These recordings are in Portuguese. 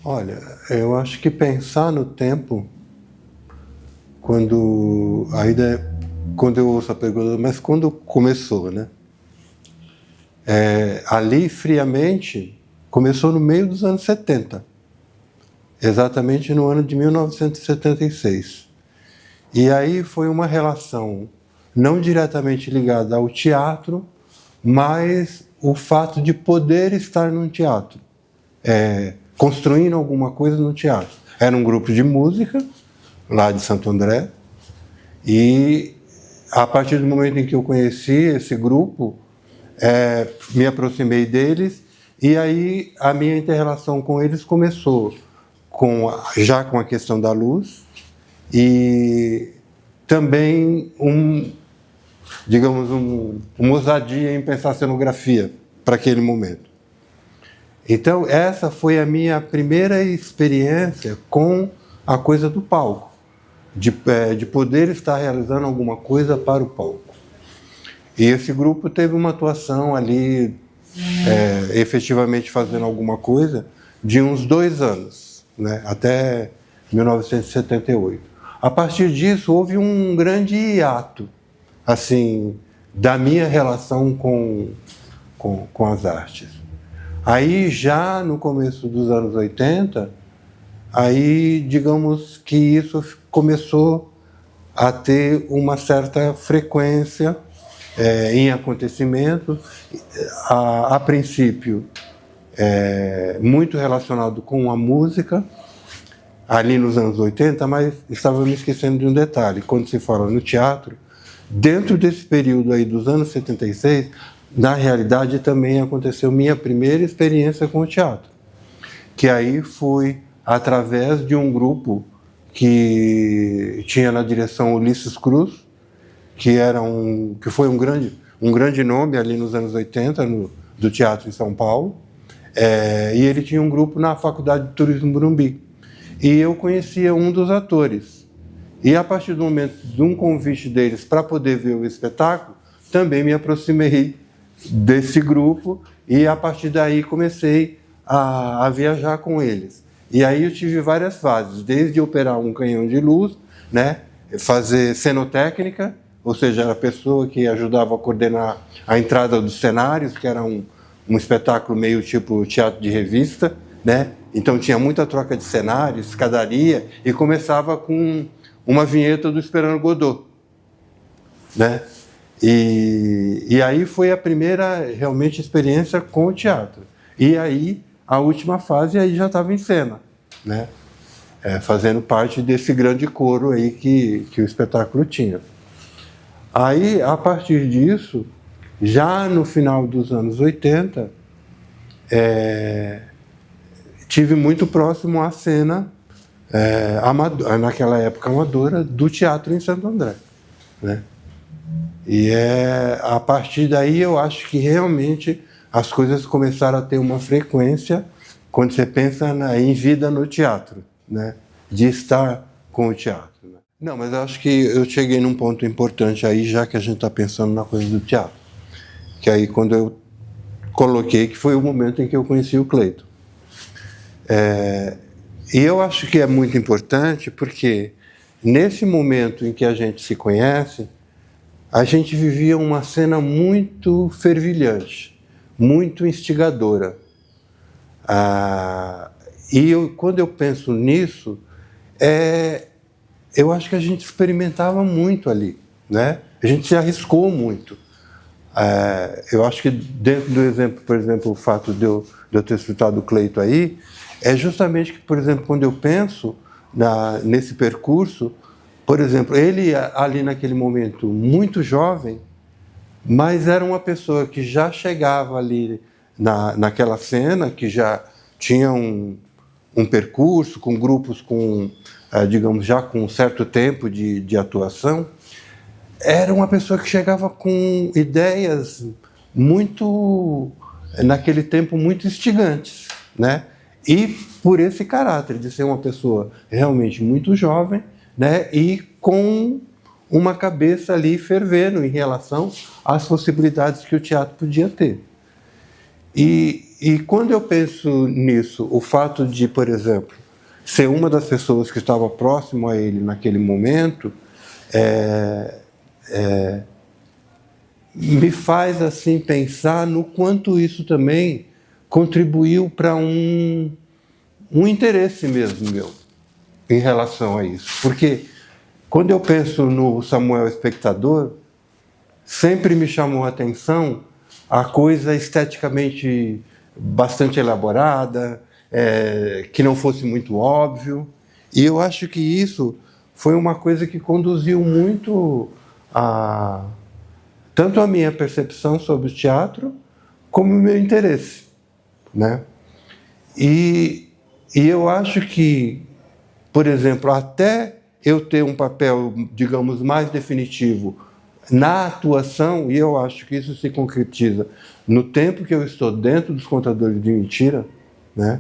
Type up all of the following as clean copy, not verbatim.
Olha, eu acho que pensar no tempo, quando eu ouço a pergunta, mas quando começou, né? Ali, friamente, começou no meio dos anos 70, exatamente no ano de 1976. E aí foi uma relação não diretamente ligada ao teatro, mas o fato de poder estar num teatro, construindo alguma coisa no teatro. Era um grupo de música, lá de Santo André, e a partir do momento em que eu conheci esse grupo, me aproximei deles, e aí a minha inter-relação com eles começou já com a questão da luz, e também digamos, uma ousadia em pensar cenografia para aquele momento. Então, essa foi a minha primeira experiência com a coisa do palco, de poder estar realizando alguma coisa para o palco. E esse grupo teve uma atuação ali, efetivamente fazendo alguma coisa, de uns 2 anos, né, até 1978. A partir disso, houve um grande hiato, assim, da minha relação com as artes. Aí, já no começo dos anos 80, aí, digamos que isso começou a ter uma certa frequência em acontecimentos, a princípio, muito relacionado com a música, ali nos anos 80, mas estava me esquecendo de um detalhe. Quando se fala no teatro, dentro desse período aí dos anos 76, na realidade também aconteceu minha primeira experiência com o teatro, que aí foi através de um grupo que tinha na direção Ulisses Cruz, que foi um grande nome ali nos anos 80 do teatro em São Paulo, e ele tinha um grupo na Faculdade de Turismo Morumbi. E eu conhecia um dos atores. E a partir do momento de um convite deles para poder ver o espetáculo, também me aproximei desse grupo e a partir daí comecei a viajar com eles. E aí eu tive várias fases, desde operar um canhão de luz, né, fazer cenotécnica, ou seja, era a pessoa que ajudava a coordenar a entrada dos cenários, que era um espetáculo meio tipo teatro de revista, né? Então tinha muita troca de cenários, escadaria, e começava com uma vinheta do Esperando Godot, né? E aí foi a primeira realmente experiência com o teatro. E aí a última fase aí já estava em cena, né? Fazendo parte desse grande coro aí que o espetáculo tinha. Aí, a partir disso, já no final dos anos 80, tive muito próximo à cena, naquela época amadora, do teatro em Santo André, né? E a partir daí eu acho que realmente as coisas começaram a ter uma frequência quando você pensa em vida no teatro, né? De estar com o teatro. Né? Não, mas eu acho que eu cheguei num ponto importante aí, já que a gente está pensando na coisa do teatro. Que aí quando eu coloquei que foi o momento em que eu conheci o Cleiton. E eu acho que é muito importante porque nesse momento em que a gente se conhece, a gente vivia uma cena muito fervilhante, muito instigadora. Quando eu penso nisso, eu acho que a gente experimentava muito ali, né? A gente se arriscou muito. Eu acho que dentro do exemplo, por exemplo, o fato de eu ter citado o Cleiton aí, é justamente que, por exemplo, quando eu penso nesse percurso, por exemplo, ele ali naquele momento muito jovem, mas era uma pessoa que já chegava ali naquela cena, que já tinha um percurso com grupos digamos, já com um certo tempo de atuação. Era uma pessoa que chegava com ideias muito, naquele tempo, muito instigantes, né? E por esse caráter de ser uma pessoa realmente muito jovem, né? E com uma cabeça ali fervendo em relação às possibilidades que o teatro podia ter. E E quando eu penso nisso, o fato de, por exemplo, ser uma das pessoas que estava próximo a ele naquele momento, me faz assim pensar no quanto isso também contribuiu para um interesse mesmo meu em relação a isso. Porque quando eu penso no Samuel espectador, sempre me chamou a atenção a coisa esteticamente bastante elaborada, que não fosse muito óbvio. E eu acho que isso foi uma coisa que conduziu muito tanto a minha percepção sobre o teatro, como o meu interesse, né? E eu acho que, por exemplo, até eu ter um papel, digamos, mais definitivo na atuação, e eu acho que isso se concretiza no tempo que eu estou dentro dos Contadores de Mentira, né?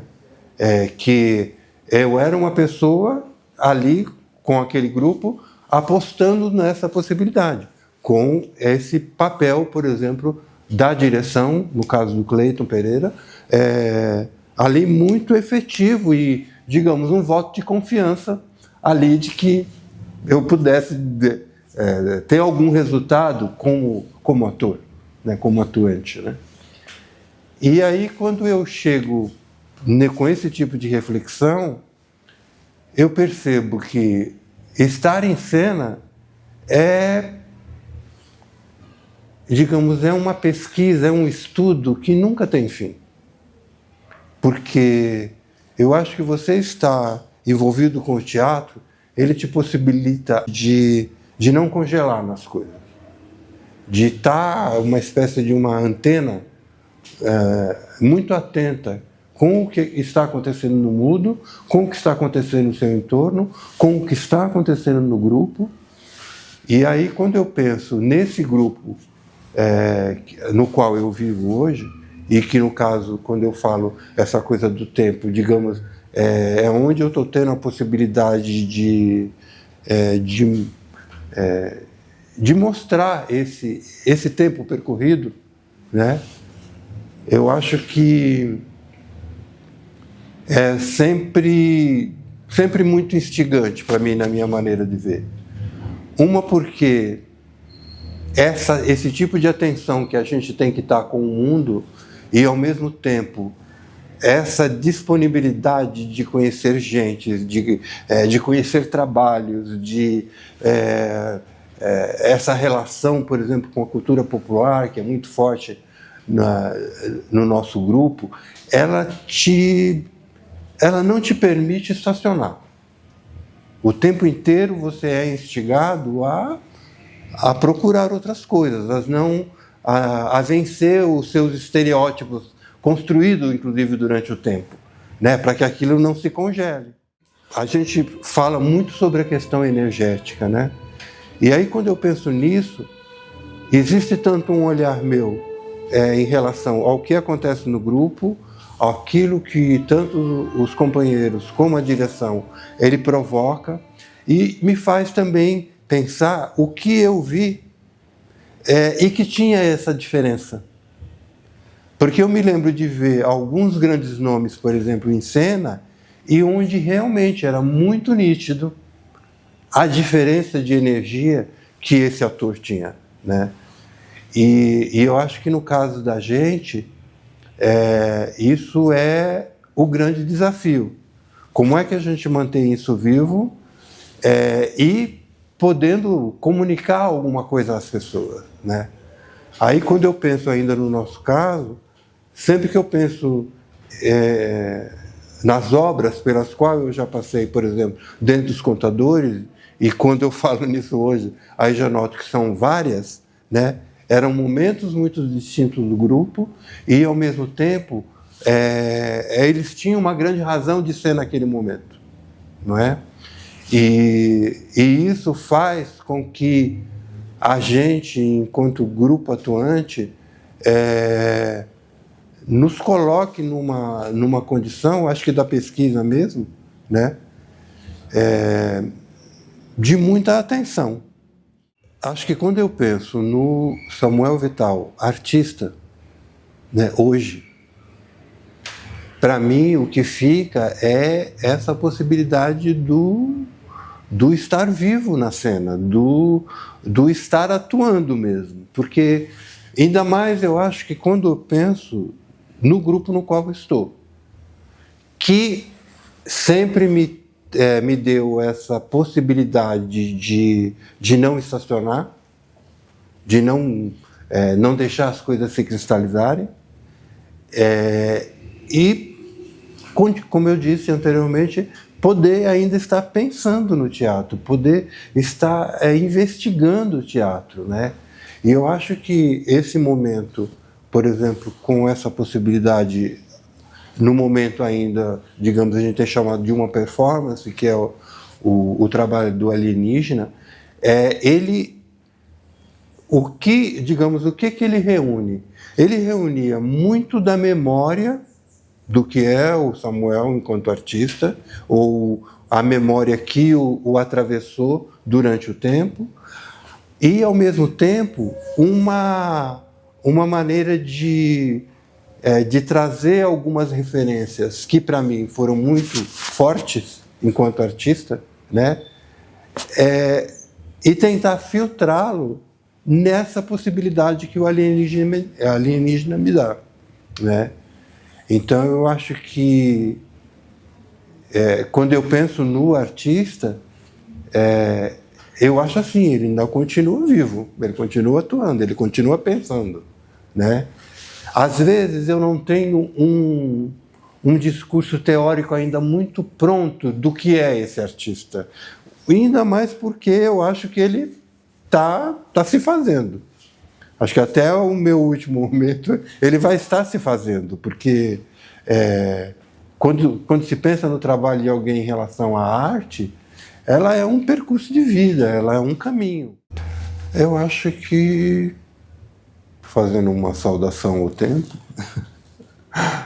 Que eu era uma pessoa ali com aquele grupo apostando nessa possibilidade, com esse papel, por exemplo, da direção, no caso do Cleiton Pereira, ali muito efetivo e, digamos, um voto de confiança ali de que eu pudesse ter algum resultado como ator, né, como atuante, né? E aí, quando eu chego com esse tipo de reflexão, eu percebo que estar em cena digamos, é uma pesquisa, é um estudo que nunca tem fim. Porque eu acho que você estar envolvido com o teatro, ele te possibilita de não congelar nas coisas, de estar uma espécie de uma antena muito atenta com o que está acontecendo no mundo, com o que está acontecendo no seu entorno, com o que está acontecendo no grupo. E aí, quando eu penso nesse grupo no qual eu vivo hoje, e que, no caso, quando eu falo essa coisa do tempo, digamos, é onde eu estou tendo a possibilidade de mostrar esse tempo percorrido, né? Eu acho que é sempre muito instigante para mim, na minha maneira de ver. Uma, porque esse tipo de atenção que a gente tem que estar com o mundo e, ao mesmo tempo, essa disponibilidade de conhecer gente, de conhecer trabalhos, essa relação, por exemplo, com a cultura popular, que é muito forte no nosso grupo, ela não te permite estacionar. O tempo inteiro você é instigado a procurar outras coisas, a vencer os seus estereótipos construídos, inclusive, durante o tempo, né, para que aquilo não se congele. A gente fala muito sobre a questão energética, né? E aí, quando eu penso nisso, existe tanto um olhar meu em relação ao que acontece no grupo, aquilo que tanto os companheiros como a direção ele provoca, e me faz também pensar o que eu vi e que tinha essa diferença. Porque eu me lembro de ver alguns grandes nomes, por exemplo, em cena, e onde realmente era muito nítido a diferença de energia que esse ator tinha, né? E eu acho que no caso da gente, isso é o grande desafio. Como é que a gente mantém isso vivo e podendo comunicar alguma coisa às pessoas, né? Aí, quando eu penso ainda no nosso caso, sempre que eu penso nas obras pelas quais eu já passei, por exemplo, dentro dos Contadores, e quando eu falo nisso hoje, aí já noto que são várias, né? Eram momentos muito distintos do grupo e, ao mesmo tempo, eles tinham uma grande razão de ser naquele momento, não é? E isso faz com que a gente, enquanto grupo atuante, nos coloque numa condição, acho que da pesquisa mesmo, né? De muita atenção. Acho que quando eu penso no Samuel Vital, artista, né, hoje, para mim, o que fica é essa possibilidade do estar vivo na cena, do estar atuando mesmo. Porque, ainda mais, eu acho que quando eu penso no grupo no qual eu estou, que sempre me deu essa possibilidade de não estacionar, de não deixar as coisas se cristalizarem, e, como eu disse anteriormente, poder ainda estar pensando no teatro, poder estar investigando o teatro, né? E eu acho que esse momento, por exemplo, com essa possibilidade, no momento ainda, digamos, a gente tem chamado de uma performance, que é o trabalho do alienígena, o que ele reúne? Ele reunia muito da memória do que é o Samuel enquanto artista, ou a memória que o atravessou durante o tempo, e, ao mesmo tempo, uma maneira de trazer algumas referências que, para mim, foram muito fortes enquanto artista, né? E tentar filtrá-lo nessa possibilidade que o alienígena me dá, né? Então, eu acho que, quando eu penso no artista, eu acho assim, ele ainda continua vivo, ele continua atuando, ele continua pensando, né? Às vezes eu não tenho um discurso teórico ainda muito pronto do que é esse artista, ainda mais porque eu acho que ele tá se fazendo. Acho que até o meu último momento ele vai estar se fazendo, porque quando se pensa no trabalho de alguém em relação à arte, ela é um percurso de vida, ela é um caminho. Eu acho que, fazendo uma saudação ao tempo,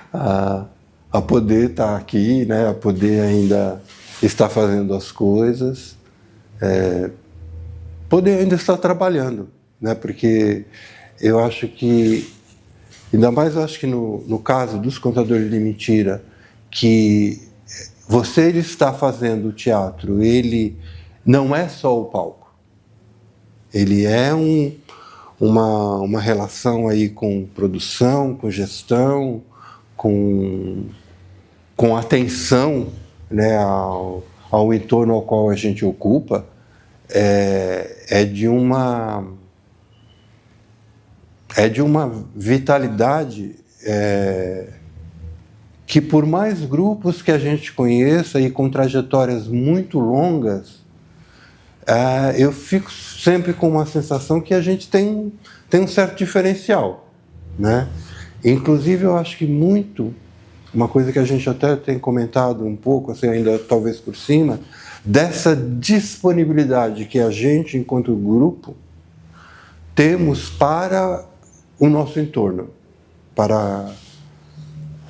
a poder estar aqui, né, a poder ainda estar fazendo as coisas, poder ainda estar trabalhando, né, porque eu acho que, ainda mais eu acho que no caso dos Contadores de Mentira, que você está fazendo o teatro, ele não é só o palco, ele é uma relação aí com produção, com gestão, com atenção, né, ao entorno ao qual a gente ocupa, é de uma vitalidade que, por mais grupos que a gente conheça e com trajetórias muito longas, eu fico sempre com uma sensação que a gente tem um certo diferencial, né? Inclusive, eu acho que uma coisa que a gente até tem comentado um pouco, assim, ainda talvez por cima, dessa disponibilidade que a gente, enquanto grupo, temos para o nosso entorno, para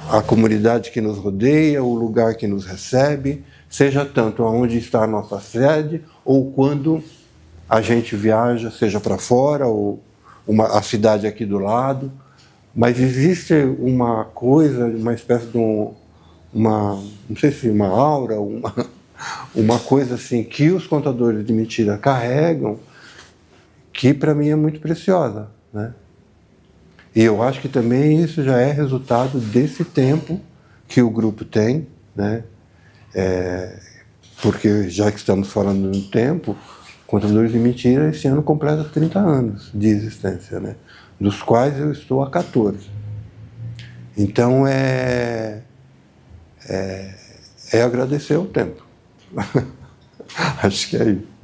a comunidade que nos rodeia, o lugar que nos recebe, seja tanto onde está a nossa sede, ou quando a gente viaja, seja para fora, ou a cidade aqui do lado. Mas existe uma coisa, uma espécie de não sei se uma aura, uma coisa assim, que os Contadores de Mentira carregam, que para mim é muito preciosa, né? E eu acho que também isso já é resultado desse tempo que o grupo tem, né? Porque, já que estamos falando do tempo, Contadores de Mentira esse ano completa 30 anos de existência, né? Dos quais eu estou há 14. Então, é agradecer o tempo. Acho que é isso.